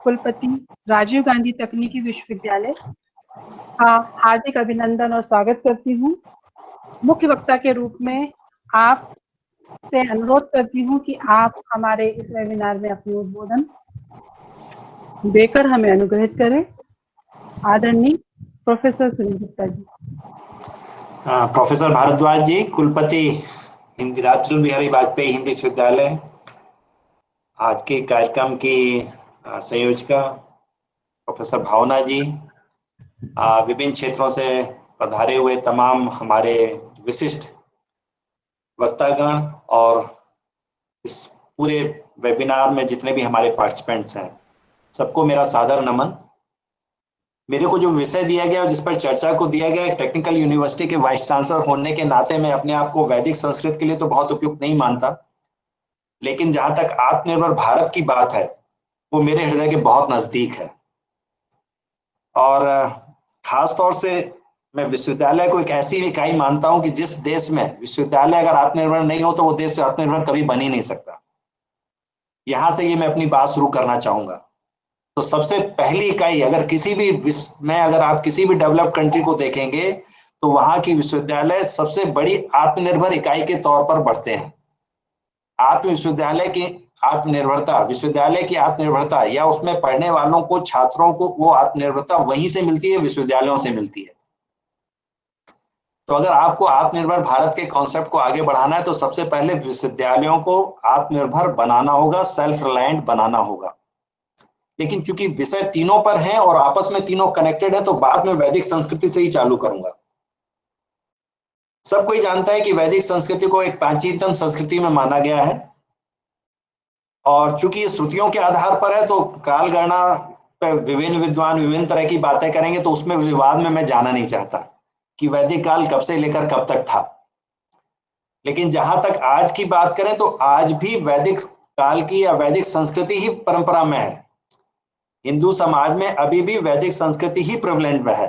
कुलपति राजीव गांधी तकनीकी विश्वविद्यालय का हार्दिक अभिनंदन और स्वागत करती हूँ। मुख्य वक्ता के रूप में आप से अनुरोध करती हूँ कि आप हमारे इस वेबिनार में अपने उद्बोधन देकर हमें अनुग्रहित करें। आदरणीय प्रोफेसर सुनील गुप्ता जी। प्रोफेसर भारद्वाज जी, कुलपति हिंदी अटल बिहारी वाजपेयी हिंदी विश्वविद्यालय, आज के कार्यक्रम की संयोजिका प्रोफेसर भावना जी, विभिन्न क्षेत्रों से पधारे हुए तमाम हमारे विशिष्ट वक्तागण और इस पूरे वेबिनार में जितने भी हमारे पार्टिसिपेंट्स हैं, सबको मेरा सादर नमन। मेरे को जो विषय दिया गया और जिस पर चर्चा को दिया गया, टेक्निकल यूनिवर्सिटी के वाइस चांसलर होने के नाते मैं अपने आप को वैदिक संस्कृत के लिए तो बहुत उपयुक्त नहीं मानता, लेकिन जहां तक आत्मनिर्भर भारत की बात है वो मेरे हृदय के बहुत नजदीक है। और खास तौर से मैं विश्वविद्यालय को एक ऐसी इकाई मानता हूं कि जिस देश में विश्वविद्यालय अगर आत्मनिर्भर नहीं हो तो वो देश आत्मनिर्भर कभी बन ही नहीं सकता। यहां से ये मैं अपनी बात शुरू करना चाहूंगा। तो सबसे पहली इकाई अगर आप किसी भी डेवलप्ड कंट्री को देखेंगे तो वहां की विश्वविद्यालय सबसे बड़ी आत्मनिर्भर इकाई के तौर पर बढ़ते हैं। विश्वविद्यालय की आत्मनिर्भरता या उसमें पढ़ने वालों को, छात्रों को वो आत्मनिर्भरता वहीं से मिलती है, विश्वविद्यालयों से मिलती है। तो अगर आपको आत्मनिर्भर भारत के कॉन्सेप्ट को आगे बढ़ाना है तो सबसे पहले विश्वविद्यालयों को आत्मनिर्भर बनाना होगा, सेल्फ रिलायंट बनाना होगा। लेकिन चूंकि विषय तीनों पर हैं और आपस में तीनों कनेक्टेड है तो बाद में वैदिक संस्कृति से ही चालू करूंगा। सब कोई जानता है कि वैदिक संस्कृति को एक प्राचीनतम संस्कृति में माना गया है और चूंकि ये श्रुतियों के आधार पर है तो काल गणना पे विभिन्न विद्वान विभिन्न तरह की बातें करेंगे, तो उसमें विवाद में मैं जाना नहीं चाहता कि वैदिक काल कब से लेकर कब तक था। लेकिन जहां तक आज की बात करें तो आज भी वैदिक काल की या वैदिक संस्कृति ही परंपरा में है। हिंदू समाज में अभी भी वैदिक संस्कृति ही प्रेवलेंट है,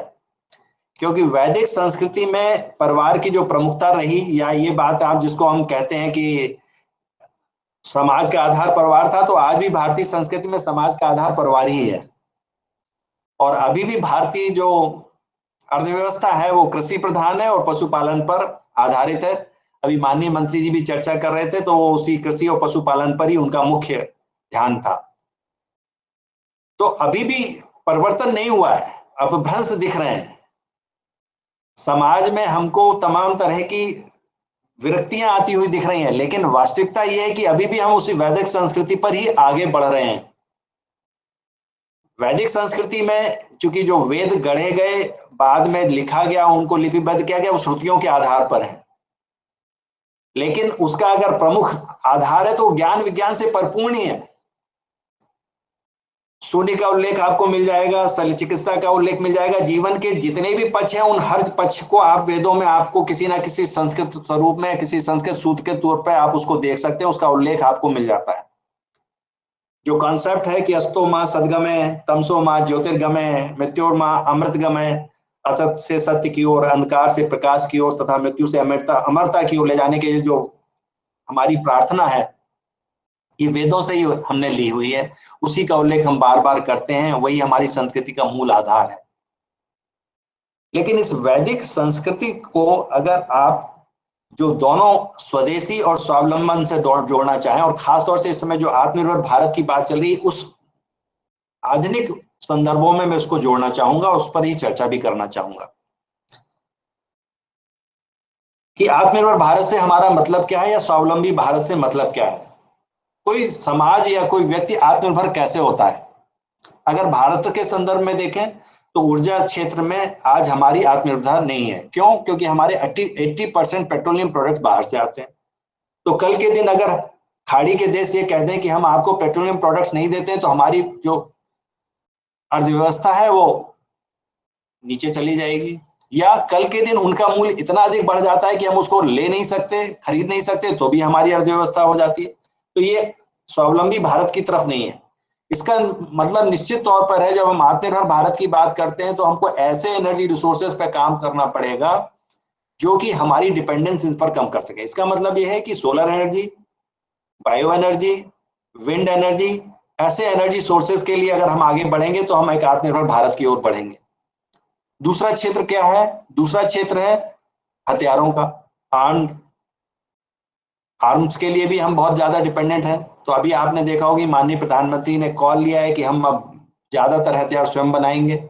क्योंकि वैदिक संस्कृति में परिवार की जो प्रमुखता रही, या ये बात आप जिसको हम कहते हैं कि समाज का आधार परिवार था, तो आज भी भारतीय संस्कृति में समाज का आधार परिवार ही है। और अभी भी भारतीय जो अर्थव्यवस्था है वो कृषि प्रधान है और पशुपालन पर आधारित है। अभी माननीय मंत्री जी भी चर्चा कर रहे थे तो उसी कृषि और पशुपालन पर ही उनका मुख्य ध्यान था। तो अभी भी परिवर्तन नहीं हुआ है, अपभ्रंश दिख रहे हैं। समाज में हमको तमाम तरह की विरक्तियां आती हुई दिख रही हैं, लेकिन वास्तविकता यह है कि अभी भी हम उसी वैदिक संस्कृति पर ही आगे बढ़ रहे हैं। वैदिक संस्कृति में चूंकि जो वेद गढ़े गए, बाद में लिखा गया, उनको लिपिबद्ध किया गया, वो श्रुतियों के आधार पर है। लेकिन उसका अगर प्रमुख आधार है तो ज्ञान विज्ञान से परिपूर्ण ही है। सूर्य का उल्लेख आपको मिल जाएगा, शल्य चिकित्सा का उल्लेख मिल जाएगा, जीवन के जितने भी पक्ष हैं उन हर पक्ष को आप वेदों में आपको किसी ना किसी संस्कृत स्वरूप में, किसी संस्कृत सूत्र के तौर पर आप उसको देख सकते हैं, उसका उल्लेख आपको मिल जाता है। जो कॉन्सेप्ट है कि अस्तो मां सदगमय, तमसो मां ज्योतिर्गमय, मृत्योर मां अमृतगमय, असत से सत्य की ओर, अंधकार से प्रकाश की ओर तथा मृत्यु से अमरता की ओर ले जाने के जो हमारी प्रार्थना है, ये वेदों से ही हमने ली हुई है। उसी का उल्लेख हम बार बार करते हैं, वही हमारी संस्कृति का मूल आधार है। लेकिन इस वैदिक संस्कृति को अगर आप जो दोनों स्वदेशी और स्वावलंबन से जोड़ना चाहें, और खासतौर से इस समय जो आत्मनिर्भर भारत की बात चल रही है, उस आधुनिक संदर्भों में मैं उसको जोड़ना चाहूंगा, उस पर ही चर्चा भी करना चाहूंगा कि आत्मनिर्भर भारत से हमारा मतलब क्या है या स्वावलंबी भारत से मतलब क्या है। कोई समाज या कोई व्यक्ति आत्मनिर्भर कैसे होता है? अगर भारत के संदर्भ में देखें तो ऊर्जा क्षेत्र में आज हमारी आत्मनिर्भरता नहीं है। क्यों? क्योंकि हमारे 80% पेट्रोलियम प्रोडक्ट्स बाहर से आते हैं। तो कल के दिन अगर खाड़ी के देश ये कह दें कि हम आपको पेट्रोलियम प्रोडक्ट्स नहीं देते हैं तो हमारी जो अर्थव्यवस्था है वो नीचे चली जाएगी, या कल के दिन उनका मूल्य इतना अधिक बढ़ जाता है कि हम उसको ले नहीं सकते, खरीद नहीं सकते, तो भी हमारी अर्थव्यवस्था हो जाती है। तो ये स्वावलंबी भारत की तरफ नहीं है। इसका मतलब निश्चित तौर पर है, जब हम आत्मनिर्भर भारत की बात करते हैं तो हमको ऐसे एनर्जी रिसोर्सेज पर काम करना पड़ेगा जो कि हमारी डिपेंडेंस इन पर कम कर सके। इसका मतलब यह है कि solar energy, bio energy, wind energy, ऐसे एनर्जी सोर्सेज के लिए अगर हम आगे बढ़ेंगे तो हम एक आत्मनिर्भर भारत की ओर बढ़ेंगे। दूसरा क्षेत्र क्या है? दूसरा क्षेत्र है हथियारों का। आर्म्स के लिए भी हम बहुत ज्यादा डिपेंडेंट हैं। तो अभी आपने देखा होगा माननीय प्रधानमंत्री ने कॉल लिया है कि हम अब ज्यादातर हथियार स्वयं बनाएंगे,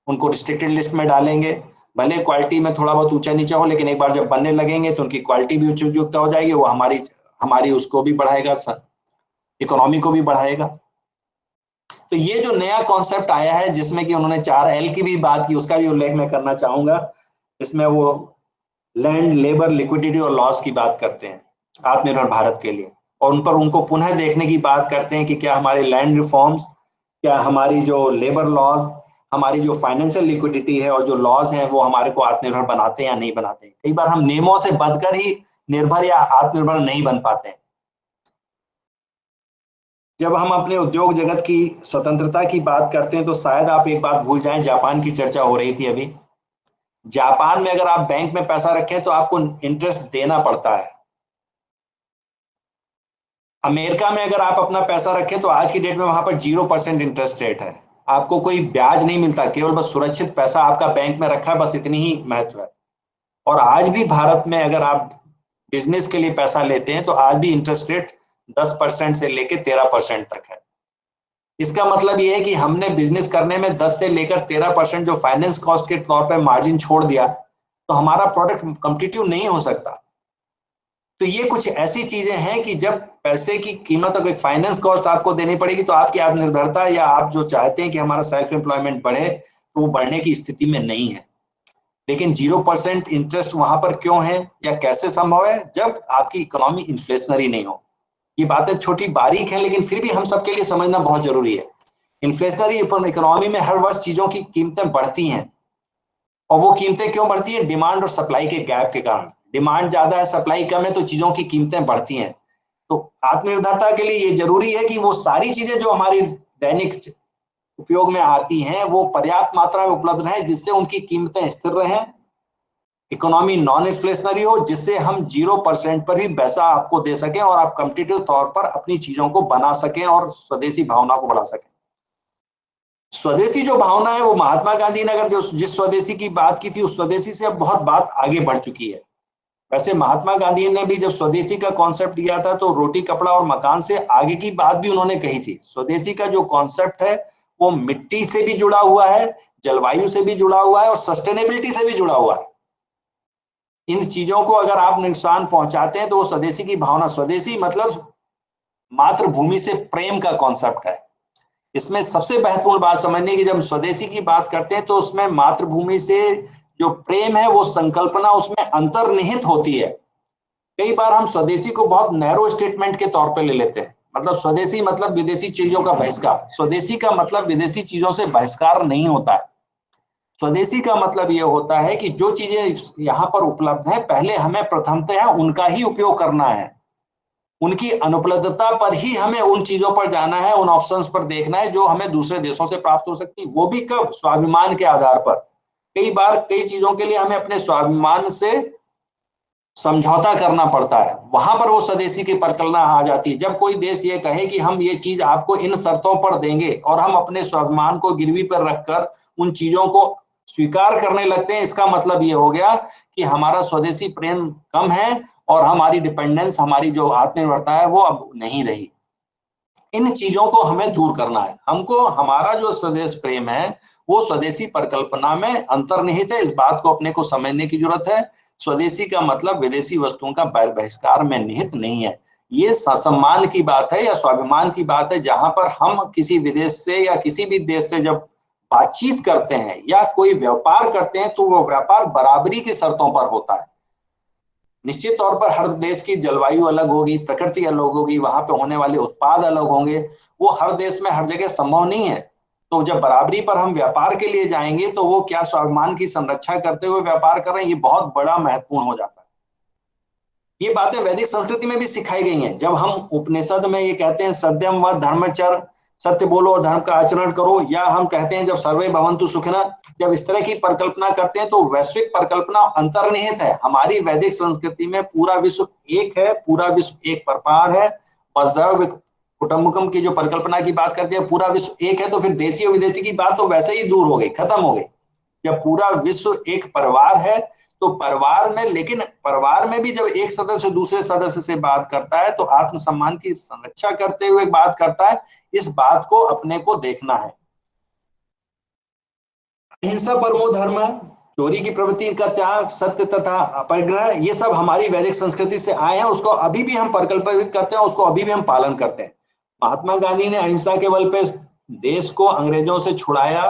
उनको रिस्ट्रिक्टेड लिस्ट में डालेंगे। भले क्वालिटी में थोड़ा बहुत ऊंचा नीचा हो, लेकिन एक बार जब बनने लगेंगे तो उनकी क्वालिटी भी उच्च हो जाएगी। वो हमारी उसको भी बढ़ाएगा, इकोनॉमी को भी बढ़ाएगा। तो ये जो नया कॉन्सेप्ट आया है जिसमें कि उन्होंने 4L की भी बात की, उसका भी उल्लेख मैं करना चाहूंगा। इसमें वो लैंड, लेबर, लिक्विडिटी और लॉस की बात करते हैं आत्मनिर्भर भारत के लिए, और उन पर उनको पुनः देखने की बात करते हैं कि क्या हमारे लैंड रिफॉर्म्स, क्या हमारी जो लेबर लॉज, हमारी जो फाइनेंशियल लिक्विडिटी है और जो लॉज हैं वो हमारे को आत्मनिर्भर बनाते हैं या नहीं बनाते हैं। कई बार हम नियमों से बचकर ही निर्भर या आत्मनिर्भर नहीं बन पाते हैं। जब हम अपने उद्योग जगत की स्वतंत्रता की बात करते हैं तो शायद आप एक बात भूल जाएं, जापान की चर्चा हो रही थी अभी। जापान में अगर आप बैंक में पैसा रखें तो आपको इंटरेस्ट देना पड़ता है। अमेरिका में अगर आप अपना पैसा रखें तो आज की डेट में वहां पर 0% इंटरेस्ट रेट है। आपको कोई ब्याज नहीं मिलता, केवल बस सुरक्षित पैसा आपका बैंक में रखा है, बस इतनी ही महत्व है। और आज भी भारत में अगर आप बिजनेस के लिए पैसा लेते हैं तो आज भी इंटरेस्ट रेट 10% से लेकर 13% तक है। इसका मतलब यह है कि हमने बिजनेस करने में 10 से लेकर 13% जो फाइनेंस कॉस्ट के तौर पर मार्जिन छोड़ दिया तो हमारा प्रोडक्ट कॉम्पिटिटिव नहीं हो सकता। तो ये कुछ ऐसी चीजें हैं कि जब पैसे की कीमत, अगर फाइनेंस कॉस्ट आपको देनी पड़ेगी तो आपकी आत्मनिर्भरता या आप जो चाहते हैं कि हमारा सेल्फ एम्प्लॉयमेंट बढ़े तो वो बढ़ने की स्थिति में नहीं है। लेकिन 0% इंटरेस्ट वहां पर क्यों है या कैसे संभव है? जब आपकी इकोनॉमी इन्फ्लेशनरी नहीं हो। ये बातें छोटी बारीक है लेकिन फिर भी हम सबके लिए समझना बहुत जरूरी है। इन्फ्लेशनरी इकोनॉमी में हर वर्ष चीजों की कीमतें बढ़ती हैं, और वो कीमतें क्यों बढ़ती है? डिमांड और सप्लाई के गैप के कारण। डिमांड ज्यादा है, सप्लाई कम है, तो चीजों की कीमतें बढ़ती हैं। तो आत्मनिर्भरता के लिए ये जरूरी है कि वो सारी चीजें जो हमारी दैनिक उपयोग में आती हैं वो पर्याप्त मात्रा में उपलब्ध रहे, जिससे उनकी कीमतें स्थिर रहें, इकोनॉमी नॉन इन्फ्लेशनरी हो, जिससे हम 0% पर ही पैसा आपको दे सकें और आप कॉम्पिटिटिव तौर पर अपनी चीजों को बना सकें और स्वदेशी भावना को बढ़ा सकें। स्वदेशी जो भावना है वो महात्मा गांधी ने अगर जिस स्वदेशी की बात की थी उस स्वदेशी से अब बहुत बात आगे बढ़ चुकी है। वैसे महात्मा गांधी ने भी जब स्वदेशी का कॉन्सेप्ट दिया था तो रोटी, कपड़ा और मकान से आगे की बात भी उन्होंने कही थी। स्वदेशी का जो कॉन्सेप्ट है वो मिट्टी से भी जुड़ा हुआ है, जलवायु से भी जुड़ा हुआ है और सस्टेनेबिलिटी से भी जुड़ा हुआ है। इन चीजों को अगर आप नुकसान पहुंचाते हैं तो वो स्वदेशी की भावना, स्वदेशी मतलब मातृभूमि से प्रेम का कॉन्सेप्ट है। इसमें सबसे महत्वपूर्ण बात समझने की, जब स्वदेशी की बात करते हैं तो उसमें मातृभूमि से जो प्रेम है वो संकल्पना उसमें अंतर्निहित होती है। कई बार हम स्वदेशी को बहुत नैरो स्टेटमेंट के तौर पे ले लेते हैं, मतलब स्वदेशी मतलब विदेशी चीजों का बहिष्कार। स्वदेशी का मतलब विदेशी चीजों से बहिष्कार नहीं होता है। स्वदेशी का मतलब यह होता है कि जो चीजें यहाँ पर उपलब्ध है पहले हमें प्रथमतः उनका ही उपयोग करना है। उनकी अनुपलब्धता पर ही हमें उन चीजों पर जाना है, उन ऑप्शंस पर देखना है जो हमें दूसरे देशों से प्राप्त हो सकती है, वो भी कब? स्वाभिमान के आधार पर। कई बार कई चीजों के लिए हमें अपने स्वाभिमान से समझौता करना पड़ता है, वहां पर वो स्वदेशी की परिकल्पना आ जाती है। जब कोई देश ये कहे कि हम ये चीज आपको इन शर्तों पर देंगे और हम अपने स्वाभिमान को गिरवी पर रखकर उन चीजों को स्वीकार करने लगते हैं, इसका मतलब ये हो गया कि हमारा स्वदेशी प्रेम कम है और हमारी डिपेंडेंस, हमारी जो आत्मनिर्भरता है वो अब नहीं रही। इन चीजों को हमें दूर करना है। हमको हमारा जो स्वदेश प्रेम है वो स्वदेशी परिकल्पना में अंतर्निहित है, इस बात को अपने को समझने की जरूरत है। स्वदेशी का मतलब विदेशी वस्तुओं का बहिष्कार में निहित नहीं है। ये सम्मान की बात है या स्वाभिमान की बात है, जहां पर हम किसी विदेश से या किसी भी देश से जब बातचीत करते हैं या कोई व्यापार करते हैं तो वो व्यापार बराबरी की शर्तों पर होता है। निश्चित तौर पर हर देश की जलवायु अलग होगी, प्रकृति अलग होगी, वहां पे होने वाले उत्पाद अलग होंगे, वो हर देश में हर जगह संभव नहीं है। तो जब बराबरी पर हम व्यापार के लिए जाएंगे तो वो क्या स्वाभिमान की संरक्षा करते हुए व्यापार कर रहे हैं, ये बहुत बड़ा महत्वपूर्ण हो जाता है। ये बातें वैदिक संस्कृति में भी सिखाई गई हैं। जब हम उपनिषद में ये कहते हैं सत्यम व धर्मचर, सत्य बोलो और धर्म का आचरण करो, या हम कहते हैं जब सर्वे भवन्तु सुखिनः, जब इस तरह की परिकल्पना करते हैं तो वैश्विक परिकल्पना अंतर्निहित है। हमारी वैदिक संस्कृति में पूरा विश्व एक है, पूरा विश्व एक प्रकार है, वसुधैव कुटुंबकम की जो परिकल्पना की बात करते हैं, पूरा विश्व एक है, तो फिर देशी और विदेशी की बात तो वैसे ही दूर हो गई, खत्म हो गई। जब पूरा विश्व एक परिवार है तो परिवार में, लेकिन परिवार में भी जब एक सदस्य दूसरे सदस्य से बात करता है तो आत्मसम्मान की संरक्षा करते हुए बात करता है। इस बात को अपने को देखना है। अहिंसा परमो धर्म, चोरी की प्रवृत्ति का त्याग, सत्य तथा अपरिग्रह, ये सब हमारी वैदिक संस्कृति से आए हैं। उसको अभी भी हम परिकल्पित करते हैं, उसको अभी भी हम पालन करते हैं। महात्मा गांधी ने अहिंसा के बल पे देश को अंग्रेजों से छुड़ाया,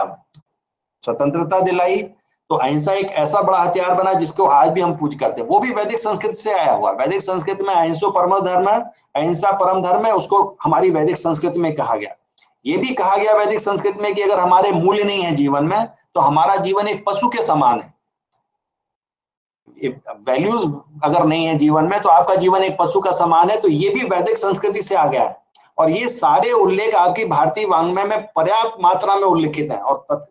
स्वतंत्रता दिलाई। तो अहिंसा एक ऐसा बड़ा हथियार बना जिसको आज भी हम पूज करते हैं। वो भी वैदिक संस्कृति से आया हुआ। वैदिक संस्कृति में अहिंसो परम धर्म है, अहिंसा परम धर्म है, उसको हमारी वैदिक संस्कृति में कहा गया। ये भी कहा गया वैदिक संस्कृति में कि अगर हमारे मूल्य नहीं है जीवन में तो हमारा जीवन एक पशु के समान है। वैल्यूज अगर नहीं है जीवन में तो आपका जीवन एक पशु का समान है। तो ये भी वैदिक संस्कृति से आ गया है। और ये सारे उल्लेख आपकी भारतीय वाङ्मय में पर्याप्त मात्रा में उल्लिखित है। और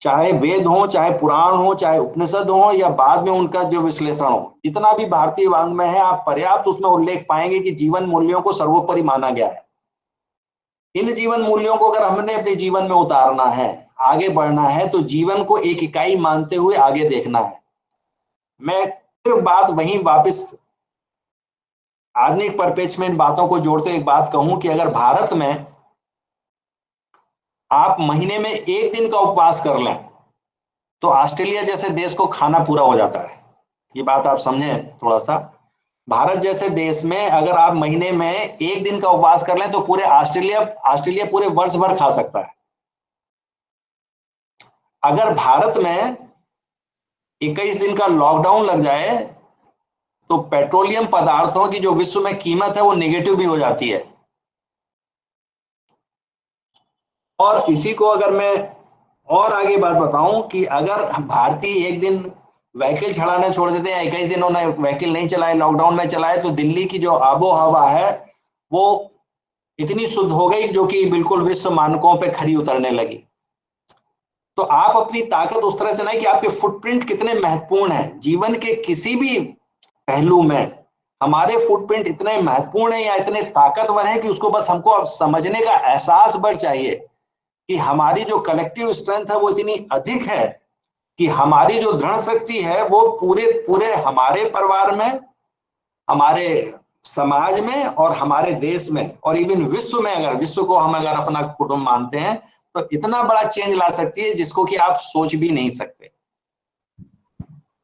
चाहे वेद हो, चाहे पुराण हो, चाहे उपनिषद हो, या बाद में उनका जो विश्लेषण हो, जितना भी भारतीय वाङ्मय है आप पर्याप्त उसमें उल्लेख पाएंगे कि जीवन मूल्यों को सर्वोपरि माना गया है। इन जीवन मूल्यों को अगर हमने अपने जीवन में उतारना है, आगे बढ़ना है, तो जीवन को एक इकाई मानते हुए आगे देखना है। मैं सिर्फ बात वहीं वापस आधुनिक परिप्रेक्ष्य में इन बातों को जोड़ते एक बात कहूं कि अगर भारत में आप महीने में एक दिन का उपवास कर लें तो ऑस्ट्रेलिया जैसे देश को खाना पूरा हो जाता है। ये बात आप समझें थोड़ा सा। भारत जैसे देश में अगर आप महीने में एक दिन का उपवास कर लें तो पूरे ऑस्ट्रेलिया पूरे वर्ष भर खा सकता है। अगर भारत में 21 दिन का लॉकडाउन लग जाए तो पेट्रोलियम पदार्थों की जो विश्व में कीमत है वो नेगेटिव भी हो जाती है। और इसी को अगर मैं और आगे बात बताऊं कि अगर भारतीय एक दिन व्हीकल चलाने छोड़ देते हैं, 21 दिन उन्होंने व्हीकल नहीं चलाए, लॉकडाउन में चलाए, तो दिल्ली की जो आबो हवा है वो इतनी शुद्ध हो गई जो कि बिल्कुल विश्व मानकों पे खरी उतरने लगी। तो आप अपनी ताकत उस तरह से नहीं कि आपके फुटप्रिंट कितने महत्वपूर्ण है जीवन के किसी भी पहलू में। हमारे फुटप्रिंट इतने महत्वपूर्ण है या इतने ताकतवर है कि उसको बस हमको अब समझने का एहसास बढ़ चाहिए कि हमारी जो कलेक्टिव स्ट्रेंथ है वो इतनी अधिक है कि हमारी जो दृढ़ शक्ति है वो पूरे हमारे परिवार में, हमारे समाज में और हमारे देश में और इवन विश्व में, अगर विश्व को हम अगर अपना कुटुंब मानते हैं तो इतना बड़ा चेंज ला सकती है जिसको कि आप सोच भी नहीं सकते।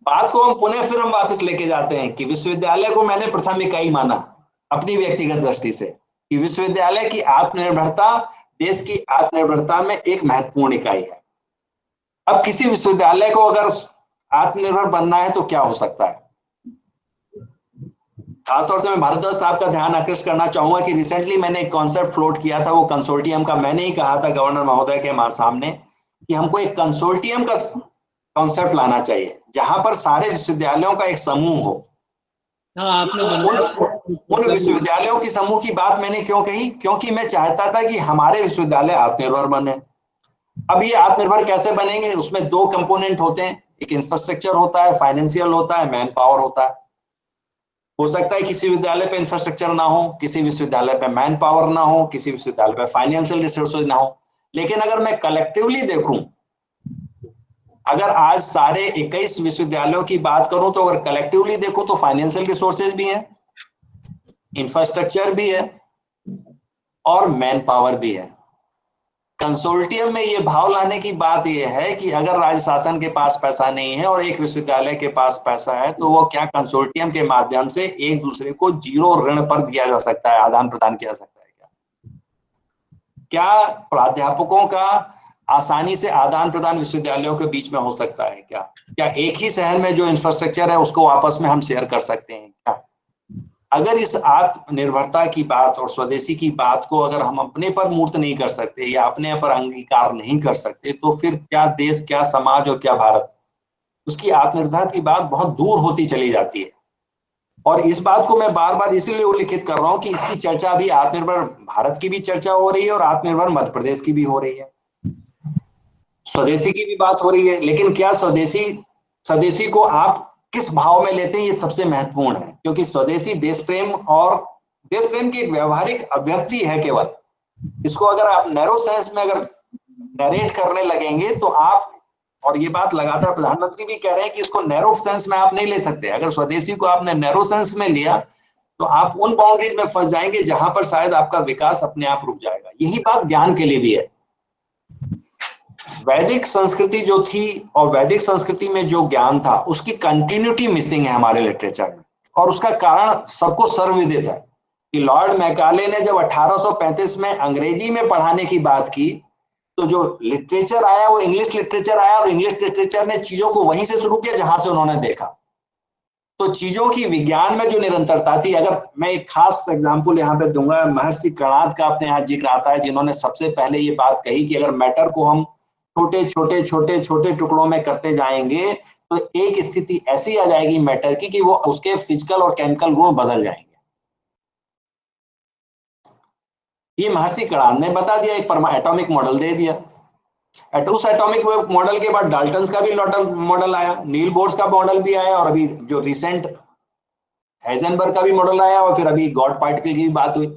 बात को हम पुनः फिर हम वापस लेके जाते हैं कि विश्वविद्यालय को मैंने प्रथम इकाई माना अपनी व्यक्तिगत दृष्टि से कि विश्वविद्यालय की आत्मनिर्भरता देश की आत्मनिर्भरता में एक महत्वपूर्ण इकाई है। अब किसी विश्वविद्यालय को अगर आत्मनिर्भर बनना है तो क्या हो सकता है? खासतौर से मैं भारद्वाज साहब का ध्यान आकृष्ट करना चाहूंगा कि रिसेंटली मैंने एक कॉन्सेप्ट फ्लोट किया था, वो कंसोर्टियम का। मैंने ही कहा था गवर्नर महोदय के सामने कि हमको एक कंसोर्टियम का कॉन्सेप्ट लाना चाहिए जहां पर सारे विश्वविद्यालयों का एक समूह हो। उन विश्वविद्यालयों की समूह की बात मैंने क्यों कही? क्योंकि मैं चाहता था कि हमारे विश्वविद्यालय आत्मनिर्भर बने। अब ये आत्मनिर्भर कैसे बनेंगे? उसमें दो कंपोनेंट होते हैं, एक इंफ्रास्ट्रक्चर होता है, फाइनेंशियल होता है, मैन पावर होता है। हो सकता है किसी विद्यालय पे इंफ्रास्ट्रक्चर ना हो, किसी विश्वविद्यालय पे मैन पावर ना हो, किसी विश्वविद्यालय पे फाइनेंशियल रिसोर्सेज ना हो। लेकिन अगर मैं कलेक्टिवली देखूं, अगर आज सारे 21 विश्वविद्यालयों की बात करूं तो अगर कलेक्टिवली देखूं तो फाइनेंशियल रिसोर्सेज भी हैं, इंफ्रास्ट्रक्चर भी है और मैन पावर भी है। कंसोर्टियम में ये भाव लाने की बात यह है कि अगर राज्य शासन के पास पैसा नहीं है और एक विश्वविद्यालय के पास पैसा है तो वो क्या कंसोर्टियम के माध्यम से एक दूसरे को जीरो ऋण पर दिया जा सकता है, आदान प्रदान किया जा सकता है? क्या प्राध्यापकों का आसानी से आदान प्रदान विश्वविद्यालयों के बीच में हो सकता है? क्या एक ही शहर में जो इंफ्रास्ट्रक्चर है उसको आपस में हम शेयर कर सकते हैं? क्या अगर इस आत्मनिर्भरता की बात और स्वदेशी की बात को अगर हम अपने पर मूर्त नहीं कर सकते या अपने पर अंगीकार नहीं कर सकते तो फिर क्या देश, क्या समाज और क्या भारत, उसकी आत्मनिर्भरता की बात बहुत दूर होती चली जाती है। और इस बात को मैं बार बार इसीलिए उल्लेखित कर रहा हूं कि इसकी चर्चा भी आत्मनिर्भर भारत की भी चर्चा हो रही है और आत्मनिर्भर मध्य प्रदेश की भी हो रही है, स्वदेशी की भी बात हो रही है। लेकिन क्या स्वदेशी को आप किस भाव में लेते हैं ये सबसे महत्वपूर्ण है, क्योंकि स्वदेशी देश प्रेम और देश प्रेम की एक व्यवहारिक अभिव्यक्ति है केवल। इसको अगर आप नैरो सेंस में अगर नरेट करने लगेंगे तो आप, और ये बात लगातार प्रधानमंत्री भी कह रहे हैं कि इसको नैरो सेंस में आप नहीं ले सकते। अगर स्वदेशी को आपने नैरो सेंस में लिया तो आप उन बाउंड्रीज में फंस जाएंगे जहां पर शायद आपका विकास अपने आप रुक जाएगा। यही बात ज्ञान के लिए भी है। वैदिक संस्कृति जो थी और वैदिक संस्कृति में जो ज्ञान था उसकी कंटिन्यूटी मिसिंग है हमारे लिटरेचर में, और उसका कारण सबको सर्वविदित है कि लॉर्ड मैकाले ने जब 1835 में अंग्रेजी में पढ़ाने की बात की तो जो लिटरेचर आया वो इंग्लिश लिटरेचर आया, और इंग्लिश लिटरेचर ने चीजों को वहीं से शुरू किया जहां से उन्होंने देखा। तो चीजों की विज्ञान में जो निरंतरता थी, अगर मैं एक खास एग्जांपल यहाँ पे दूंगा, महर्षि कर्णाद का अपने यहाँ जिक्र आता है जिन्होंने सबसे पहले ये बात कही कि अगर मैटर को हम छोटे छोटे छोटे छोटे टुकड़ों में करते जाएंगे तो एक स्थिति ऐसी आ जाएगी मैटर की कि वो उसके फिजिकल और केमिकल गुण बदल जाएंगे। ये महर्षि कर्णाद ने बता दिया, एक एटॉमिक मॉडल दे दिया। उस एटॉमिक मॉडल के बाद डाल्टन्स का भी मॉडल आया, नील बोर्स का मॉडल भी आया, और अभी जो रिसेंट हाइजेनबर्ग का भी मॉडल आया, और फिर अभी गॉड पार्टिकल की बात हुई।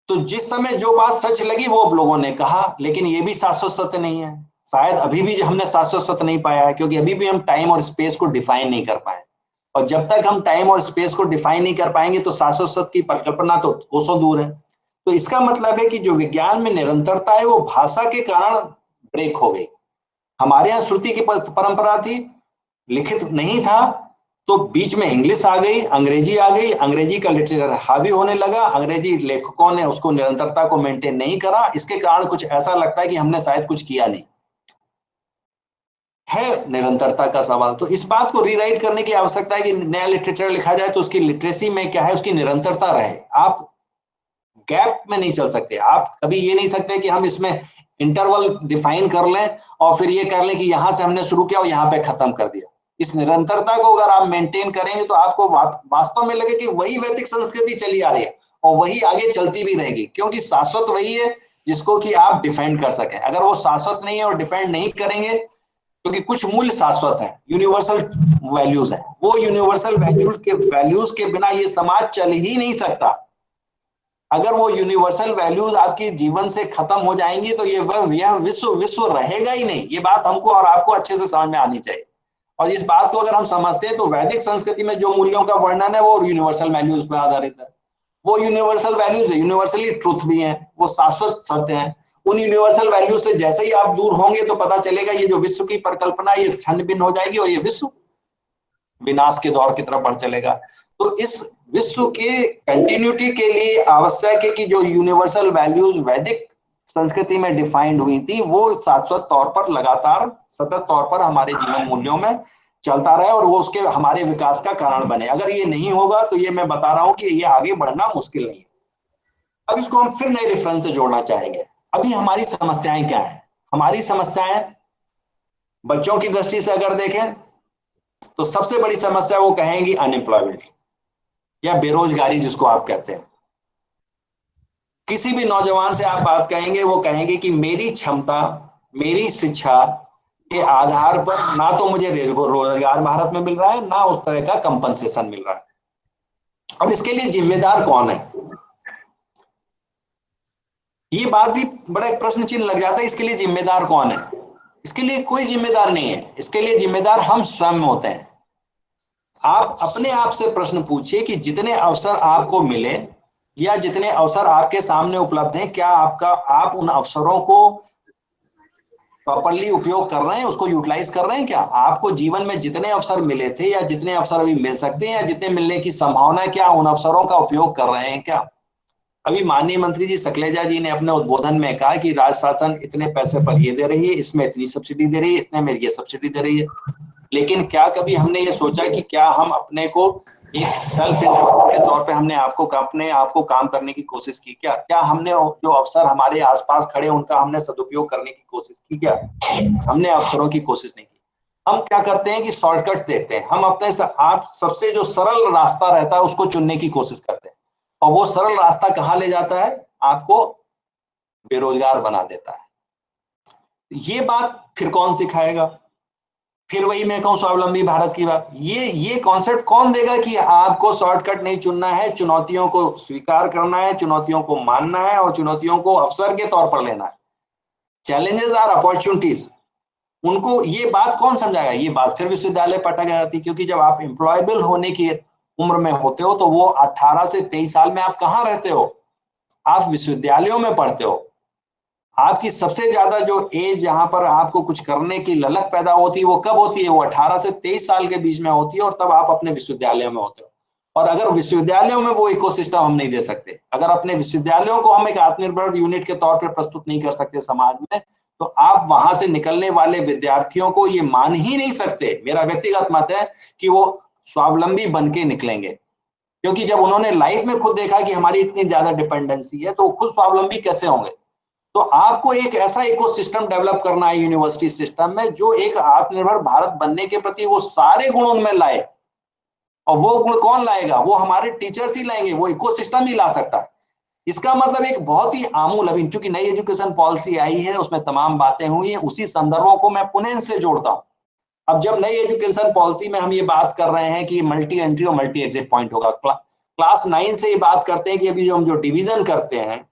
तो जिस समय जो बात सच लगी वो अब लोगों ने कहा, लेकिन ये भी शाश्वत सत्य नहीं है। शायद अभी भी हमने शाश्वत सत्य नहीं पाया है, क्योंकि अभी भी हम टाइम और स्पेस को डिफाइन नहीं कर पाए, और जब तक हम टाइम और स्पेस को डिफाइन नहीं कर पाएंगे तो शाश्वत सत्य की परिकल्पना तो कोसों दूर है। तो इसका मतलब है कि जो विज्ञान में निरंतरता है वो भाषा के कारण ब्रेक हो गई। हमारे यहाँ श्रुति की परंपरा थी, लिखित नहीं था, तो बीच में इंग्लिश आ गई, अंग्रेजी आ गई, अंग्रेजी का लिटरेचर हावी होने लगा, अंग्रेजी लेखकों ने उसको निरंतरता को मेंटेन नहीं करा। इसके कारण कुछ ऐसा लगता है कि हमने शायद कुछ किया नहीं है निरंतरता का सवाल। तो इस बात को रीराइट करने की आवश्यकता है कि नया लिटरेचर लिखा जाए तो उसकी लिटरेसी में क्या है, उसकी निरंतरता रहे। आप गैप में नहीं चल सकते, आप कभी ये नहीं सकते कि हम इसमें इंटरवल डिफाइन कर लें और फिर ये कर लें कि यहां से हमने शुरू किया और यहां पे खत्म कर दिया। इस निरंतरता को अगर आप मेंटेन करेंगे तो आपको वास्तव में लगे कि वही वैदिक संस्कृति चली आ रही है और वही आगे चलती भी रहेगी, क्योंकि शाश्वत वही है जिसको कि आप डिफेंड कर सकें। अगर वो शाश्वत नहीं है और डिफेंड नहीं करेंगे, क्योंकि कुछ मूल्य शाश्वत है, यूनिवर्सल वैल्यूज है, वो यूनिवर्सल वैल्यूज के बिना ये समाज चल ही नहीं सकता। अगर वो यूनिवर्सल वैल्यूज आपके जीवन से खत्म हो जाएंगी तो यह विश्व रहेगा ही नहीं। ये बात हमको और आपको अच्छे से समझ में आनी चाहिए, और इस बात को अगर हम समझते हैं तो वैदिक संस्कृति में जो मूल्यों का वर्णन है वो यूनिवर्सल वैल्यूज पर आधारित है। वो यूनिवर्सल वैल्यूज है, यूनिवर्सली ट्रुथ भी है, वो शाश्वत सत्य है। उन यूनिवर्सल वैल्यूज से जैसे ही आप दूर होंगे तो पता चलेगा ये जो विश्व की परिकल्पना ये छन्न भिन्न हो जाएगी और ये विश्व विनाश के दौर की तरफ बढ़ चलेगा। तो इस विश्व के कंटिन्यूटी के लिए आवश्यक है कि जो यूनिवर्सल वैल्यूज वैदिक संस्कृति में डिफाइंड हुई थी वो शाश्वत तौर पर लगातार सतत तौर पर हमारे जीवन मूल्यों में चलता रहे और वो उसके हमारे विकास का कारण बने। अगर ये नहीं होगा तो ये मैं बता रहा हूं कि ये आगे बढ़ना मुश्किल नहीं है। अब इसको हम फिर नए रेफरेंस से जोड़ना चाहेंगे। अभी हमारी समस्याएं क्या है? हमारी समस्याएं बच्चों की दृष्टि से अगर देखें तो सबसे बड़ी समस्या वो कहेंगी अनएम्प्लॉयमेंट या बेरोजगारी जिसको आप कहते हैं। किसी भी नौजवान से आप बात कहेंगे वो कहेंगे कि मेरी क्षमता मेरी शिक्षा के आधार पर ना तो मुझे रोजगार भारत में मिल रहा है ना उस तरह का कंपनसेशन मिल रहा है। अब इसके लिए जिम्मेदार कौन है? ये बात भी बड़ा एक प्रश्न चिन्ह लग जाता है। इसके लिए जिम्मेदार कौन है? इसके लिए कोई जिम्मेदार नहीं है, इसके लिए जिम्मेदार हम स्वयं होते हैं। आप अपने आप से प्रश्न पूछिए कि जितने अवसर आपको मिले या जितने अवसर आपके सामने उपलब्ध हैं, क्या आप उन अवसरों को प्रॉपर्ली उपयोग कर रहे हैं, उसको यूटिलाइज कर रहे हैं? क्या आपको जीवन में जितने अवसर मिले थे या जितने अवसर अभी मिल सकते हैं या जितने मिलने की संभावना है, क्या उन अवसरों का उपयोग कर रहे हैं? क्या अभी माननीय मंत्री जी सकलेजा जी ने अपने उद्बोधन में कहा कि राज्य शासन इतने पैसे पर ये दे रही है, इसमें इतनी सब्सिडी दे रही है, इतने में ये सब्सिडी दे रही है, लेकिन क्या कभी हमने ये सोचा कि क्या हम अपने को एक सेल्फ इंटरप्रेटर के तौर पे हमने अपने आप को काम करने की कोशिश की? क्या हमने जो अवसर हमारे आसपास खड़े उनका हमने सदुपयोग करने की कोशिश की? क्या हमने अवसरों की कोशिश नहीं की? हम क्या करते हैं कि शॉर्टकट देखते हैं, हम अपने आप सबसे जो सरल रास्ता रहता है उसको चुनने की कोशिश करते हैं, और वो सरल रास्ता कहाँ ले जाता है? आपको बेरोजगार बना देता है। ये बात फिर कौन सिखाएगा? फिर वही मैं कहूँ स्वावलंबी भारत की बात, ये कॉन्सेप्ट कौन देगा कि आपको शॉर्टकट नहीं चुनना है, चुनौतियों को स्वीकार करना है, चुनौतियों को मानना है और चुनौतियों को अवसर के तौर पर लेना है। Challenges are opportunities. उनको ये बात कौन समझाएगा? ये बात फिर विश्वविद्यालय पर अटक जाती है, क्योंकि जब आप एम्प्लॉयबल होने की उम्र में होते हो तो वो 18 से 23 साल में आप कहाँ रहते हो? आप विश्वविद्यालयों में पढ़ते हो। आपकी सबसे ज्यादा जो एज जहां पर आपको कुछ करने की ललक पैदा होती है वो कब होती है? वो 18 से 23 साल के बीच में होती है, और तब आप अपने विश्वविद्यालय में होते हो। और अगर विश्वविद्यालयों में वो इकोसिस्टम हम नहीं दे सकते, अगर अपने विश्वविद्यालयों को हम एक आत्मनिर्भर यूनिट के तौर पर प्रस्तुत नहीं कर सकते समाज में, तो आप वहां से निकलने वाले विद्यार्थियों को ये मान ही नहीं सकते, मेरा व्यक्तिगत मत है, कि वो स्वावलंबी बन के निकलेंगे। क्योंकि जब उन्होंने लाइफ में खुद देखा कि हमारी इतनी ज्यादा डिपेंडेंसी है, तो वो खुद स्वावलंबी कैसे होंगे? तो आपको एक ऐसा इकोसिस्टम डेवलप करना है यूनिवर्सिटी सिस्टम में, जो एक आत्मनिर्भर भारत बनने के प्रति वो सारे गुण उनमें लाए। और वो गुण कौन लाएगा? वो हमारे टीचर्स ही लाएंगे, वो इकोसिस्टम ही ला सकता है। इसका मतलब एक बहुत ही आमूल, अभी चूंकि नई एजुकेशन पॉलिसी आई है, उसमें तमाम बातें हुई हैं, उसी संदर्भों को मैं पुनः इनसे जोड़ता हूं। अब जब नई एजुकेशन पॉलिसी में हम ये बात कर रहे हैं कि मल्टी एंट्री और मल्टी एग्जिट पॉइंट होगा, क्लास 9 से ये बात करते हैं कि अभी जो हम जो डिवीजन करते हैं,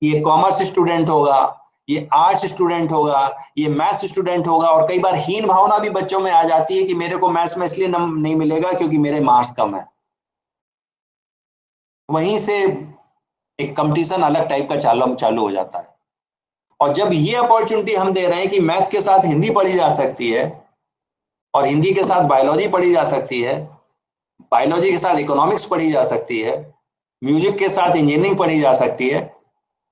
ये कॉमर्स स्टूडेंट होगा, ये आर्ट्स स्टूडेंट होगा, ये मैथ्स स्टूडेंट होगा, और कई बार हीन भावना भी बच्चों में आ जाती है कि मेरे को मैथ्स में इसलिए नहीं मिलेगा क्योंकि मेरे मार्क्स कम है। वहीं से एक कंपटीशन अलग टाइप का चालू हो जाता है। और जब ये अपॉर्चुनिटी हम दे रहे हैं कि मैथ के साथ हिंदी पढ़ी जा सकती है, और हिंदी के साथ बायोलॉजी पढ़ी जा सकती है, बायोलॉजी के साथ इकोनॉमिक्स पढ़ी जा सकती है, म्यूजिक के साथ इंजीनियरिंग पढ़ी जा सकती है,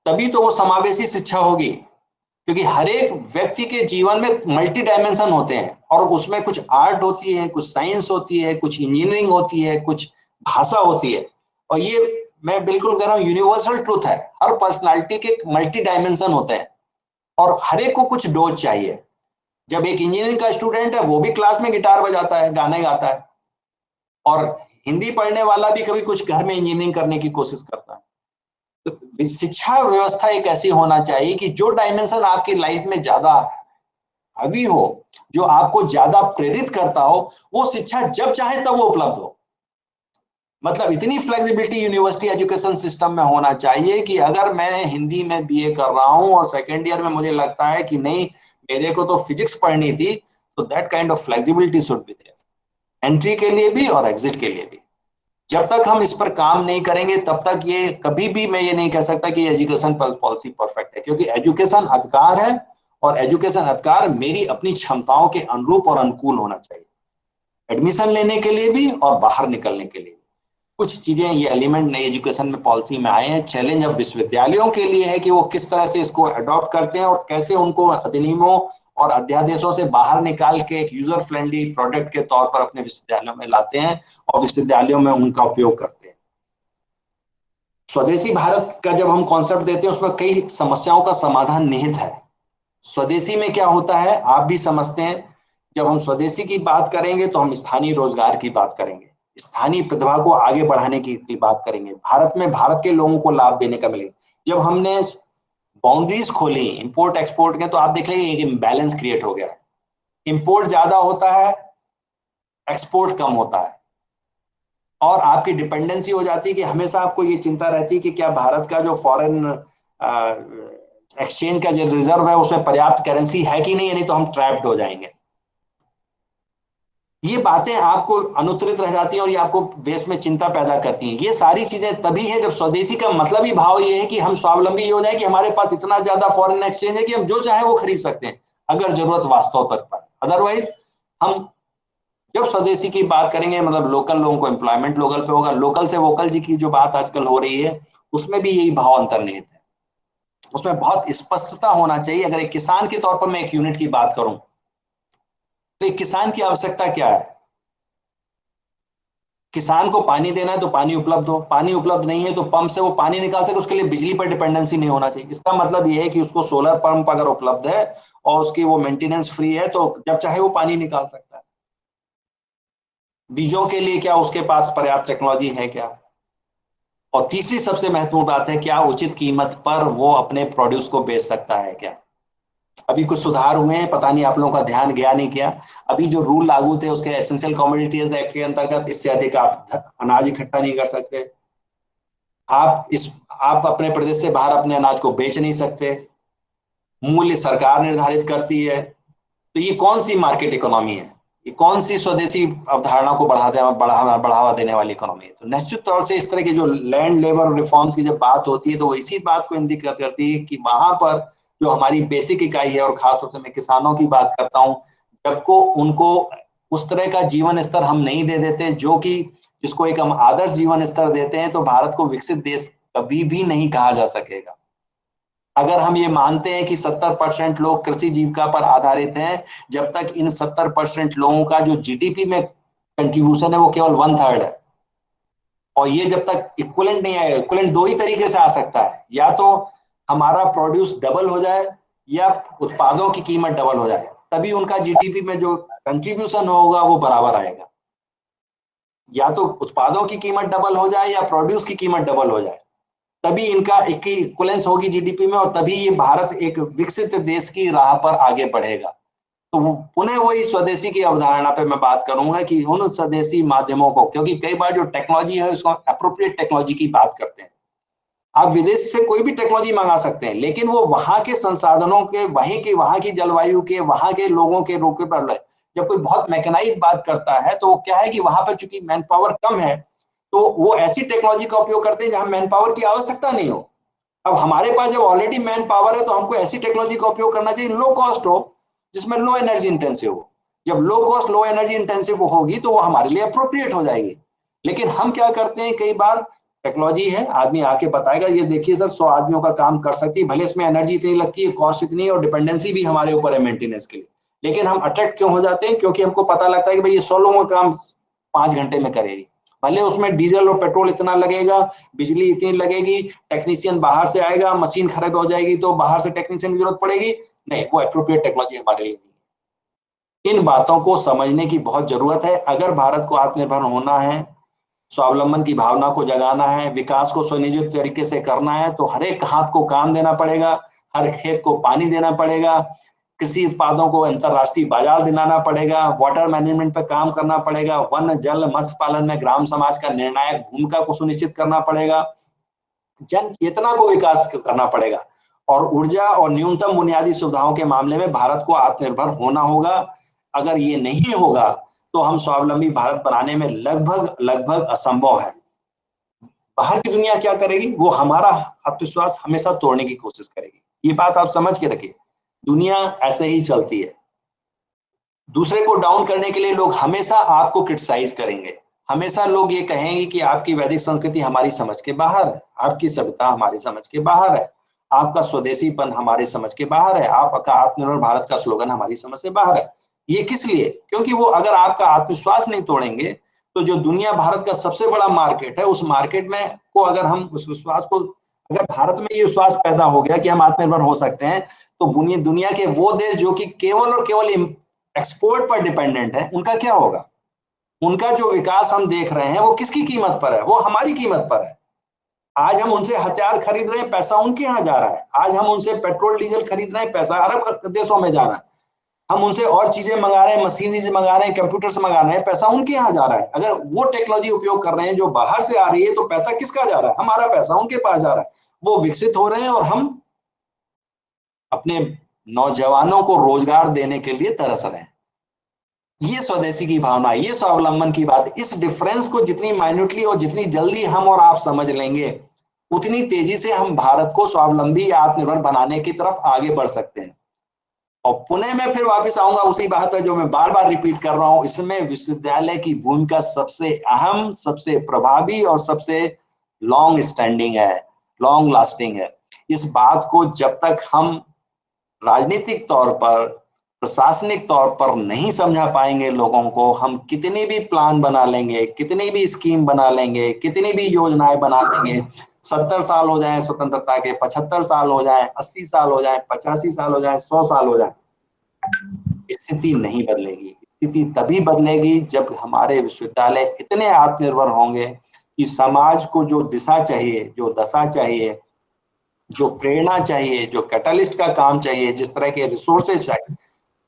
तभी तो वो समावेशी शिक्षा होगी। क्योंकि हर एक व्यक्ति के जीवन में मल्टी डायमेंशन होते हैं, और उसमें कुछ आर्ट होती है, कुछ साइंस होती है, कुछ इंजीनियरिंग होती है, कुछ भाषा होती है। और ये मैं बिल्कुल कह रहा हूँ यूनिवर्सल ट्रूथ है, हर पर्सनालिटी के मल्टी डायमेंशन होते हैं, और हर एक को कुछ डोज चाहिए। जब एक इंजीनियरिंग का स्टूडेंट है, वो भी क्लास में गिटार बजाता है, गाने गाता है, और हिंदी पढ़ने वाला भी कभी कुछ घर में इंजीनियरिंग करने की कोशिश करता है। तो शिक्षा व्यवस्था एक ऐसी होना चाहिए कि जो डायमेंशन आपकी लाइफ में ज्यादा हावी हो, जो आपको ज्यादा प्रेरित करता हो, वो शिक्षा जब चाहे तब वो उपलब्ध हो। मतलब इतनी फ्लेक्सिबिलिटी यूनिवर्सिटी एजुकेशन सिस्टम में होना चाहिए कि अगर मैं हिंदी में बीए कर रहा हूं और सेकेंड ईयर में मुझे लगता है कि नहीं, मेरे को तो फिजिक्स पढ़नी थी, तो that kind of flexibility should be there, entry के लिए भी और एग्जिट के लिए भी। जब तक हम इस पर काम नहीं करेंगे, तब तक ये कभी भी मैं ये नहीं कह सकता कि एजुकेशन पॉलिसी परफेक्ट है, क्योंकि एजुकेशन अधिकार है, और एजुकेशन अधिकार मेरी अपनी क्षमताओं के अनुरूप और अनुकूल होना चाहिए, एडमिशन लेने के लिए भी और बाहर निकलने के लिए। कुछ चीजें, ये एलिमेंट नई एजुकेशन में पॉलिसी में आए हैं। चैलेंज अब विश्वविद्यालयों के लिए है कि वो किस तरह से इसको अडॉप्ट करते हैं, और कैसे उनको अधिनियमों और अध्यादेशों से बाहर निकाल के एक यूजर फ्रेंडली प्रोडक्ट के तौर पर अपने विश्वविद्यालयों में लाते हैं और विश्वविद्यालयों में उनका उपयोग करते हैं। स्वदेशी भारत का जब हम कॉन्सेप्ट देते हैं, उसमें कई समस्याओं का समाधान निहित है। स्वदेशी में क्या होता है आप भी समझते हैं। जब हम स्वदेशी की बात करेंगे तो हम स्थानीय रोजगार की बात करेंगे, स्थानीय प्रतिभा को आगे बढ़ाने की बात करेंगे, भारत में भारत के लोगों को लाभ देने का मिलेगा। जब हमने बाउंड्रीज खोली इंपोर्ट एक्सपोर्ट के, तो आप देख लेंगे एक इम्बैलेंस क्रिएट हो गया है। इंपोर्ट ज्यादा होता है, एक्सपोर्ट कम होता है, और आपकी डिपेंडेंसी हो जाती है कि हमेशा आपको ये चिंता रहती है कि क्या भारत का जो फॉरेन एक्सचेंज का जो रिजर्व है उसमें पर्याप्त करेंसी है कि नहीं तो हम ट्रैप्ड हो जाएंगे। ये बातें आपको अनुत्तरित रह जाती हैं, और ये आपको देश में चिंता पैदा करती हैं। ये सारी चीजें तभी है जब स्वदेशी का मतलब ही भाव ये है कि हम स्वावलंबी हो जाए, कि हमारे पास इतना ज्यादा फॉरेन एक्सचेंज है कि हम जो चाहे वो खरीद सकते हैं अगर जरूरत वास्तव तक पर। अदरवाइज हम जब स्वदेशी की बात करेंगे, मतलब लोकल लोगों को एम्प्लॉयमेंट लोकल पे होगा, लोकल से वोकल जी की जो बात आजकल हो रही है, उसमें भी यही भाव अंतर्निहित है। उसमें बहुत स्पष्टता होना चाहिए। अगर एक किसान के तौर पर मैं एक यूनिट की बात करूं, तो एक किसान की आवश्यकता क्या है? किसान को पानी देना है तो पानी उपलब्ध हो, पानी उपलब्ध नहीं है तो पंप से वो पानी निकाल सके, उसके लिए बिजली पर डिपेंडेंसी नहीं होना चाहिए। इसका मतलब ये है कि उसको सोलर पंप अगर उपलब्ध है और उसकी वो मेंटेनेंस फ्री है, तो जब चाहे वो पानी निकाल सकता है। बीजों के लिए क्या उसके पास पर्याप्त टेक्नोलॉजी है क्या? और तीसरी सबसे महत्वपूर्ण बात है, क्या उचित कीमत पर वो अपने प्रोड्यूस को बेच सकता है क्या? अभी कुछ सुधार हुए हैं, पता नहीं आप लोगों का ध्यान गया नहीं किया। अभी जो रूल लागू थे उसके एसेंशियल कमोडिटीज एक्ट के अंतर्गत इससे अधिक आप अनाज इकट्ठा नहीं कर सकते, आप अपने प्रदेश से बाहर अपने अनाज को बेच नहीं सकते, मूल्य सरकार निर्धारित करती है। तो ये कौन सी मार्केट इकोनॉमी है, ये कौन सी स्वदेशी अवधारणा को बढ़ावा देने वाली इकोनॉमी है? तो निश्चित तौर से इस तरह की जो लैंड लेबर रिफॉर्म्स की जब बात होती है तो वो इसी बात को इंडिकेट करती है कि वहां पर जो हमारी बेसिक इकाई है, और खासतौर से मैं किसानों की बात करता हूं, जब को उनको उस तरह का जीवन स्तर हम नहीं दे देते जो कि जिसको एक हम आदर्श जीवन स्तर देते हैं, तो भारत को विकसित देश कभी भी नहीं कहा जा सकेगा। अगर हम ये मानते हैं कि 70% लोग कृषि जीविका पर आधारित हैं, जब तक इन 70% लोगों का जो जीडीपी में कंट्रीब्यूशन है वो केवल 1/3 है, और ये जब तक इक्विवेलेंट नहीं आएगा, इक्विवेलेंट दो ही तरीके से आ सकता है, या तो हमारा प्रोड्यूस डबल हो जाए या उत्पादों की कीमत डबल हो जाए, तभी उनका जीडीपी में जो कंट्रीब्यूशन होगा वो बराबर आएगा। या तो उत्पादों की कीमत डबल हो जाए या प्रोड्यूस की कीमत डबल हो जाए, तभी इनका इक्विवेलेंस होगी जीडीपी में, और तभी ये भारत एक विकसित देश की राह पर आगे बढ़ेगा। तो पुनः वही स्वदेशी की अवधारणा पे मैं बात करूंगा कि उन स्वदेशी माध्यमों को, क्योंकि कई बार जो टेक्नोलॉजी है उसको अप्रोप्रिएट टेक्नोलॉजी की बात करते हैं, आप विदेश से कोई भी टेक्नोलॉजी मंगा सकते हैं, लेकिन वो वहां के संसाधनों के, वहां की जलवायु के, वहां के लोगों के रोके पर, जब कोई बहुत मैकेनाइज बात करता है तो वो क्या है कि वहां पर चूंकि मैन पावर कम है, तो वो ऐसी टेक्नोलॉजी का उपयोग करते हैं जहां मैन पावर की आवश्यकता नहीं हो। अब हमारे पास जब ऑलरेडी मैन पावर है तो हमको ऐसी टेक्नोलॉजी का उपयोग करना चाहिए लो कॉस्ट हो, जिसमें लो एनर्जी इंटेंसिव हो। जब low cost low energy intensive होगी तो वो हमारे लिए अप्रोप्रिएट हो जाएगी। लेकिन हम क्या करते हैं, कई बार टेक्नोलॉजी है, आदमी आके बताएगा ये देखिए सर 100 आदमियों का काम कर सकती है, भले इसमें एनर्जी इतनी लगती है, कॉस्ट इतनी है, और डिपेंडेंसी भी हमारे ऊपर है मेंटेनेंस के लिए, लेकिन हम अट्रैक्ट क्यों हो जाते हैं? क्योंकि हमको पता लगता है कि भाई ये 100 लोगों का काम 5 घंटे में करेगी, भले उसमें डीजल और पेट्रोल इतना लगेगा, बिजली इतनी लगेगी, टेक्नीशियन बाहर से आएगा, मशीन खराब हो जाएगी तो बाहर से टेक्नीशियन की जरूरत पड़ेगी, नहीं, वो एप्रोप्रिएट टेक्नोलॉजी हमारे लिए नहीं। इन बातों को समझने की बहुत जरूरत है। अगर भारत को आत्मनिर्भर होना है, स्वावलंबन की भावना को जगाना है, विकास को सुनियोजित तरीके से करना है, तो हर एक हाथ को काम देना पड़ेगा, हर खेत को पानी देना पड़ेगा, कृषि उत्पादों को अंतरराष्ट्रीय बाजार दिलाना पड़ेगा, वाटर मैनेजमेंट पर काम करना पड़ेगा, वन जल मत्स्य पालन में ग्राम समाज का निर्णायक भूमिका को सुनिश्चित करना पड़ेगा, जन चेतना को विकास करना पड़ेगा, और ऊर्जा और न्यूनतम बुनियादी सुविधाओं के मामले में भारत को आत्मनिर्भर होना होगा। अगर ये नहीं होगा तो हम स्वावलंबी भारत बनाने में लगभग लगभग असंभव है। बाहर की दुनिया क्या करेगी? वो हमारा आत्मविश्वास हमेशा तोड़ने की कोशिश करेगी, ये बात आप समझ के रखिए। दुनिया ऐसे ही चलती है, दूसरे को डाउन करने के लिए लोग हमेशा आपको क्रिटिसाइज करेंगे, हमेशा लोग ये कहेंगे कि आपकी वैदिक संस्कृति हमारी समझ के बाहर है, आपकी सभ्यता हमारी समझ के बाहर है, आपका स्वदेशीपन हमारी समझ के बाहर है, आपका आत्मनिर्भर भारत का स्लोगन हमारी समझ से बाहर है। ये किस लिए? क्योंकि वो अगर आपका आत्मविश्वास नहीं तोड़ेंगे तो जो दुनिया भारत का सबसे बड़ा मार्केट है, उस मार्केट में को अगर हम उस विश्वास को, अगर भारत में ये विश्वास पैदा हो गया कि हम आत्मनिर्भर हो सकते हैं, तो दुनिया के वो देश जो कि केवल और केवल एक्सपोर्ट पर डिपेंडेंट है, उनका क्या होगा? उनका जो विकास हम देख रहे हैं वो किसकी कीमत पर है? वो हमारी कीमत पर है। आज हम उनसे हथियार खरीद रहे हैं, पैसा उनके यहाँ जा रहा है। आज हम उनसे पेट्रोल डीजल खरीद रहे हैं, पैसा अरब देशों में जा रहा है। हम उनसे और चीजें मंगा रहे हैं, मशीनरी मंगा रहे हैं, कंप्यूटर से मंगा रहे हैं, पैसा उनके यहाँ जा रहा है। अगर वो टेक्नोलॉजी उपयोग कर रहे हैं जो बाहर से आ रही है, तो पैसा किसका जा रहा है? हमारा पैसा उनके पास जा रहा है। वो विकसित हो रहे हैं और हम अपने नौजवानों को रोजगार देने के लिए तरस रहे हैं। ये स्वदेशी की भावना, ये स्वावलंबन की बात, इस डिफरेंस को जितनी माइन्यूटली और जितनी जल्दी हम और आप समझ लेंगे, उतनी तेजी से हम भारत को स्वावलंबी आत्मनिर्भर बनाने की तरफ आगे बढ़ सकते हैं। और पुणे में फिर वापस आऊंगा उसी बात पर जो मैं बार बार रिपीट कर रहा हूं, इसमें विश्वविद्यालय की भूमिका सबसे अहम, सबसे प्रभावी और सबसे लॉन्ग स्टैंडिंग है, लॉन्ग लास्टिंग है। इस बात को जब तक हम राजनीतिक तौर पर, प्रशासनिक तौर पर नहीं समझा पाएंगे लोगों को, हम कितनी भी प्लान बना लेंगे, कितनी भी स्कीम बना लेंगे, कितनी भी योजनाएं बना लेंगे, 70 साल हो जाए स्वतंत्रता के, 75 साल हो जाए, 80 साल हो जाए, 85 साल हो जाए, 100 साल हो जाए, स्थिति नहीं बदलेगी। स्थिति तभी बदलेगी जब हमारे विश्वविद्यालय इतने आत्मनिर्भर होंगे कि समाज को जो दिशा चाहिए, जो दशा चाहिए, जो प्रेरणा चाहिए, जो कैटलिस्ट का काम चाहिए, जिस तरह के रिसोर्सेज चाहिए,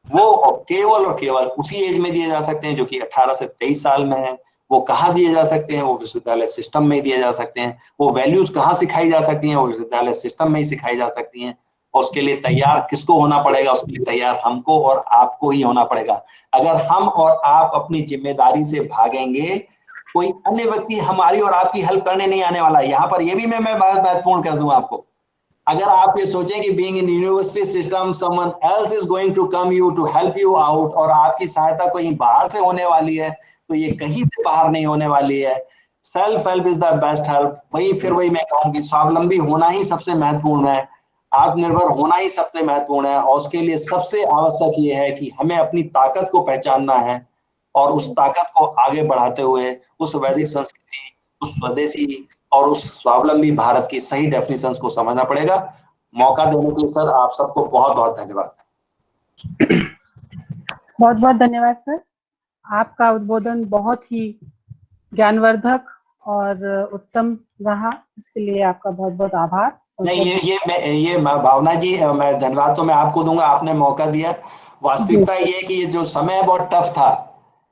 वो केवल और केवल उसी एज में दिए जा सकते हैं जो कि 18 से 23 साल में है। वो कहाँ दिए जा सकते हैं? वो विश्वविद्यालय सिस्टम में दिए जा सकते हैं। वो वैल्यूज कहाँ सिखाई जा सकती हैं? वो विश्वविद्यालय सिस्टम में ही सिखाई जा सकती हैं। और उसके लिए तैयार किसको होना पड़ेगा? उसके लिए तैयार हमको और आपको ही होना पड़ेगा। अगर हम और आप अपनी जिम्मेदारी से भागेंगे, कोई अन्य व्यक्ति हमारी और आपकी हेल्प करने नहीं आने वाला है। यहाँ पर ये भी मैं बात महत्वपूर्ण कर दूं आपको। अगर आप ये सोचें कि being in university system someone else is going to come you to help you out, और आपकी सहायता कहीं बाहर से होने वाली है, तो ये कहीं से बाहर नहीं होने वाली है। Self help is the best help. वही मैं कहूँगी, स्वावलंबी होना ही सबसे महत्वपूर्ण है, आत्मनिर्भर होना ही सबसे महत्वपूर्ण है। और उसके लिए सबसे आवश्यक ये है कि हमें अपनी ताकत को पहचानना है और उस ताकत को आगे बढ़ाते हुए उस वैदिक संस्कृति, उस स्वदेशी और उस स्वावलंबी भारत की सही डेफिनेशंस को समझना पड़ेगा। मौका देने के लिए सर आप सबको बहुत बहुत धन्यवाद। बहुत बहुत धन्यवाद सर। आपका उद्बोधन बहुत ही ज्ञानवर्धक और उत्तम रहा, इसके लिए आपका बहुत बहुत आभार। नहीं, ये भावना जी, मैं धन्यवाद तो मैं आपको दूंगा, आपने मौका दिया। वास्तविकता ये है कि ये जो समय बहुत टफ था,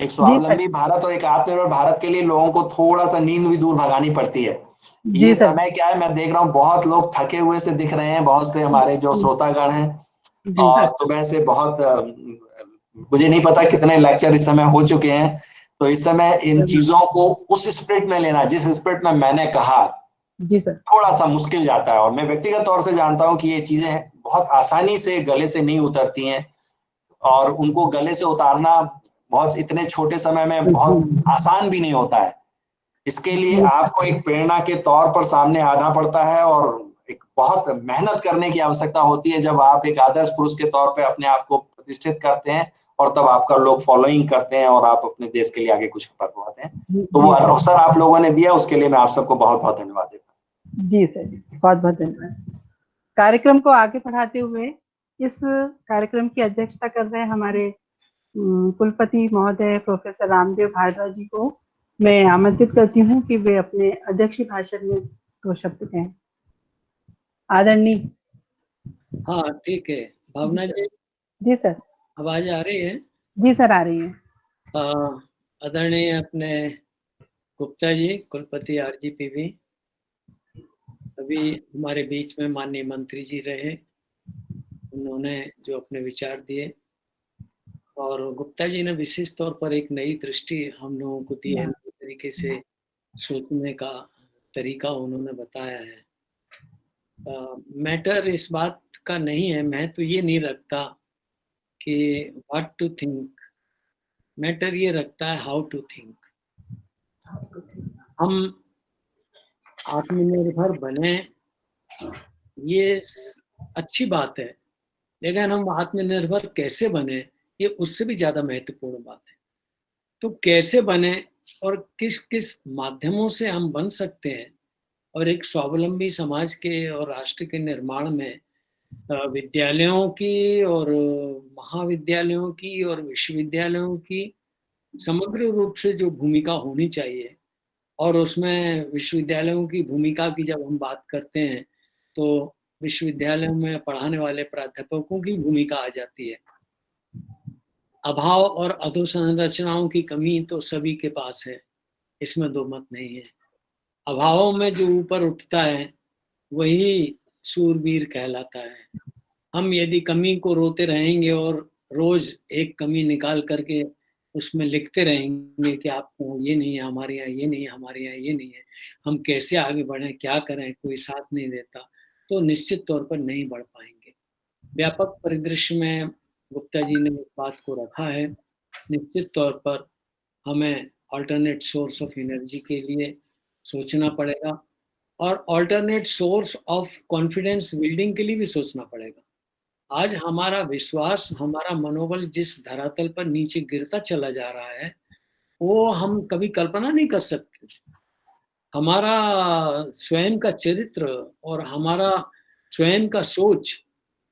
एक स्वावलंबी भारत और एक आत्मनिर्भर भारत के लिए लोगों को थोड़ा सा नींद भी दूर भगानी पड़ती है। ये समय क्या है, मैं देख रहा हूँ बहुत लोग थके हुए से दिख रहे हैं, बहुत से हमारे जो श्रोतागण हैं, और सुबह से बहुत मुझे नहीं पता कितने लेक्चर इस समय हो चुके हैं। तो इस समय इन चीजों को उस स्पिरिट में लेना जिस स्पिरिट में मैंने कहा, जी सर, थोड़ा सा मुश्किल जाता है। और मैं व्यक्तिगत तौर से जानता हूं कि ये चीजें बहुत आसानी से गले से नहीं उतरती हैं, और उनको गले से उतारना बहुत इतने छोटे समय में बहुत आसान भी नहीं होता है। इसके लिए आपको एक प्रेरणा के तौर पर सामने आना पड़ता है और एक बहुत मेहनत करने की आवश्यकता होती है। जब आप एक आदर्श पुरुष के तौर पे अपने आप को प्रतिष्ठित करते हैं और तब आपका लोग फॉलोइंग करते हैं और आप अपने देश के लिए आगे कुछ कर पाते हैं, तो वो अवसर आप लोगों ने दिया, उसके लिए मैं आप सबको बहुत बहुत धन्यवाद देता हूँ। जी सर, बहुत बहुत धन्यवाद। कार्यक्रम को आगे बढ़ाते हुए इस कार्यक्रम की अध्यक्षता कर रहे हैं हमारे कुलपति महोदय प्रोफेसर रामदेव भारद्वाज जी को मैं आमंत्रित करती हूँ कि वे अपने अध्यक्षीय भाषण में 2 शब्द कहें। आदरणीय। हाँ ठीक है भावना जी। जी सर। आवाज आ रही है? जी सर, आ रही है। आदरणीय अपने गुप्ता जी, कुलपति RGPV, अभी हमारे बीच में माननीय मंत्री जी रहे, उन्होंने जो अपने विचार दिए, और गुप्ता जी ने विशेष तौर पर एक नई दृष्टि हम लोगों को दी है, नई तरीके से सोचने का तरीका उन्होंने बताया है। मैटर इस बात का नहीं है, मैं तो ये नहीं रखता कि व्हाट टू थिंक, मैटर ये रखता है हाउ टू थिंक। हम आत्मनिर्भर बने ये अच्छी बात है, लेकिन हम आत्मनिर्भर कैसे बने ये उससे भी ज्यादा महत्वपूर्ण बात है। तो कैसे बने और किस किस माध्यमों से हम बन सकते हैं, और एक स्वावलंबी समाज के और राष्ट्र के निर्माण में विद्यालयों की और महाविद्यालयों की और विश्वविद्यालयों की समग्र रूप से जो भूमिका होनी चाहिए, और उसमें विश्वविद्यालयों की भूमिका की जब हम बात करते हैं तो विश्वविद्यालयों में पढ़ाने वाले प्राध्यापकों की भूमिका आ जाती है। अभाव और अधोसंरचनाओं की कमी तो सभी के पास है, इसमें दो मत नहीं है। अभावों में जो ऊपर उठता है वही सूरवीर कहलाता है। हम यदि कमी को रोते रहेंगे और रोज एक कमी निकाल करके उसमें लिखते रहेंगे कि आपको ये नहीं है, हमारे यहाँ ये नहीं है, हमारे यहाँ ये नहीं है, हम कैसे आगे बढ़ें, क्या करें, कोई साथ नहीं देता, तो निश्चित तौर पर नहीं बढ़ पाएंगे। व्यापक परिदृश्य में गुप्ता जी ने इस बात को रखा है। निश्चित तौर पर हमें अल्टरनेट सोर्स ऑफ एनर्जी के लिए सोचना पड़ेगा, और alternate source of confidence building के लिए भी सोचना पड़ेगा। आज हमारा विश्वास, हमारा मनोबल जिस धरातल पर नीचे गिरता चला जा रहा है वो हम कभी कल्पना नहीं कर सकते। हमारा स्वयं का चरित्र और हमारा स्वयं का सोच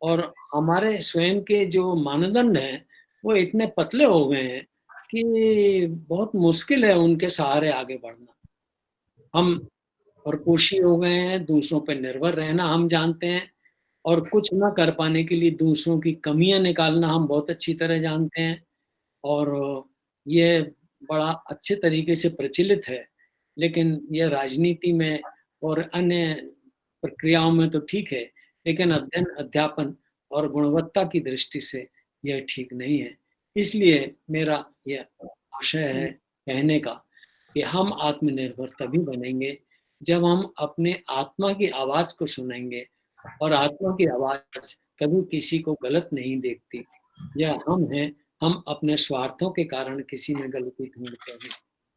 और हमारे स्वयं के जो मानदंड हैं वो इतने पतले हो गए हैं कि बहुत मुश्किल है उनके सहारे आगे बढ़ना। हम परपोषी हो गए हैं, दूसरों पर निर्भर रहना हम जानते हैं, और कुछ न कर पाने के लिए दूसरों की कमियां निकालना हम बहुत अच्छी तरह जानते हैं। और ये बड़ा अच्छे तरीके से प्रचलित है, लेकिन यह राजनीति में और अन्य प्रक्रियाओं में तो ठीक है, लेकिन अध्ययन, अध्यापन और गुणवत्ता की दृष्टि से यह ठीक नहीं है। इसलिए मेरा यह आशय है कहने का कि हम आत्मनिर्भर तभी बनेंगे जब हम अपने आत्मा की आवाज को सुनेंगे, और आत्मा की आवाज कभी किसी को गलत नहीं देखती। यह हम हैं, हम अपने स्वार्थों के कारण किसी में गलती ढूंढते हैं,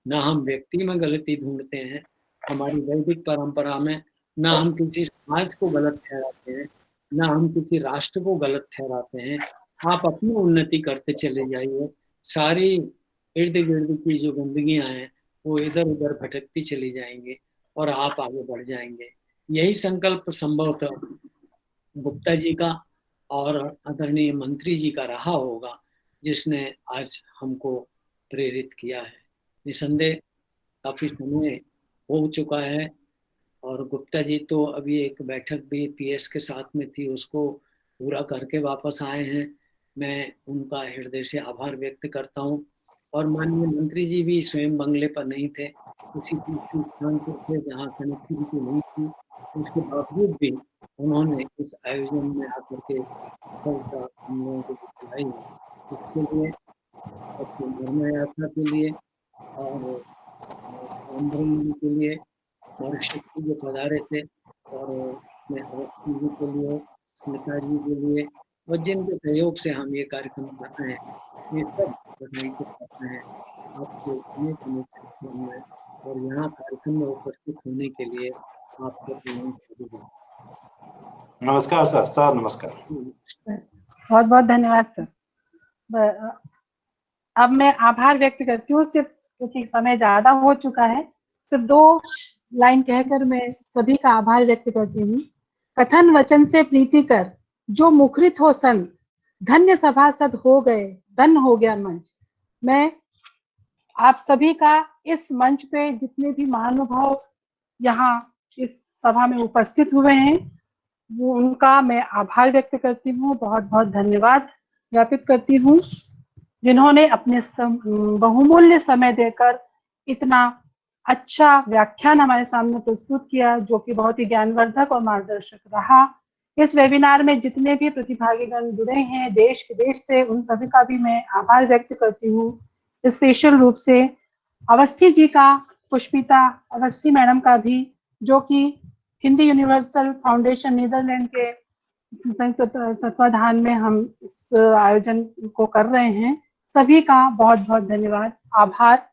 ना हम व्यक्ति में गलती ढूंढते हैं। हमारी वैदिक परंपरा में ना हम किसी समाज को गलत ठहराते हैं, ना हम किसी राष्ट्र को गलत ठहराते हैं। आप अपनी उन्नति करते चले जाइए, सारी इर्द गिर्द की जो गंदगियां हैं वो इधर उधर भटकती चली जाएंगे और आप आगे बढ़ जाएंगे। यही संकल्प संभवतः गुप्ता जी का और आदरणीय मंत्री जी का रहा होगा, जिसने आज हमको प्रेरित किया है। निसंदेह काफी समय हो चुका है, और गुप्ता जी तो अभी एक बैठक भी पीएस के साथ में थी, उसको पूरा करके वापस आए हैं। मैं उनका हृदय से आभार व्यक्त करता हूँ। और माननीय मंत्री जी भी स्वयं बंगले पर नहीं थे, किसी तीसरे स्थान पर थे जहाँ कनेक्टिविटी नहीं थी, उसके बावजूद भी उन्होंने इस आयोजन में आकर के सफलता हम लोगों को दिलाई है। इसके लिए, अपनी धर्म यात्रा के लिए और रामधन के लिए, मॉरिशस से जो पधारे थे, और मैं अवस्थी जी के लिए, स्मिता जी के लिए, और जिनके सहयोग से हम ये कार्यक्रम कर रहे हैं, ये सब बधाई के पात्र हैं। आपको अनेक अनेक शुभकामनाएं, और यहाँ कार्यक्रम में उपस्थित होने के लिए आपको धन्यवाद। नमस्कार सर। सर नमस्कार। बहुत बहुत धन्यवाद सर। अब मैं आभार व्यक्त करती हूँ, सिर्फ क्योंकि समय ज्यादा हो चुका है, सिर्फ 2 लाइन कहकर मैं सभी का आभार व्यक्त करती हूँ। कथन वचन से प्रीति कर, जो मुखरित हो संत, धन्य सभासद हो गए, धन हो गया मंच। मैं आप सभी का इस मंच पे जितने भी महानुभाव यहाँ इस सभा में उपस्थित हुए हैं, वो उनका मैं आभार व्यक्त करती हूँ, बहुत बहुत धन्यवाद ज्ञापित करती हूँ, जिन्होंने अपने बहुमूल्य समय देकर इतना अच्छा व्याख्यान हमारे सामने प्रस्तुत किया, जो कि बहुत ही ज्ञानवर्धक और मार्गदर्शक रहा। इस वेबिनार में जितने भी प्रतिभागीगण जुड़े हैं देश विदेश से, उन सभी का भी मैं आभार व्यक्त करती हूँ। स्पेशल रूप से अवस्थी जी का, पुष्पिता अवस्थी मैडम का भी, जो कि हिंदी यूनिवर्सल फाउंडेशन नीदरलैंड के संयुक्त तत्वाधान में हम इस आयोजन को कर रहे हैं। सभी का बहुत बहुत धन्यवाद, आभार।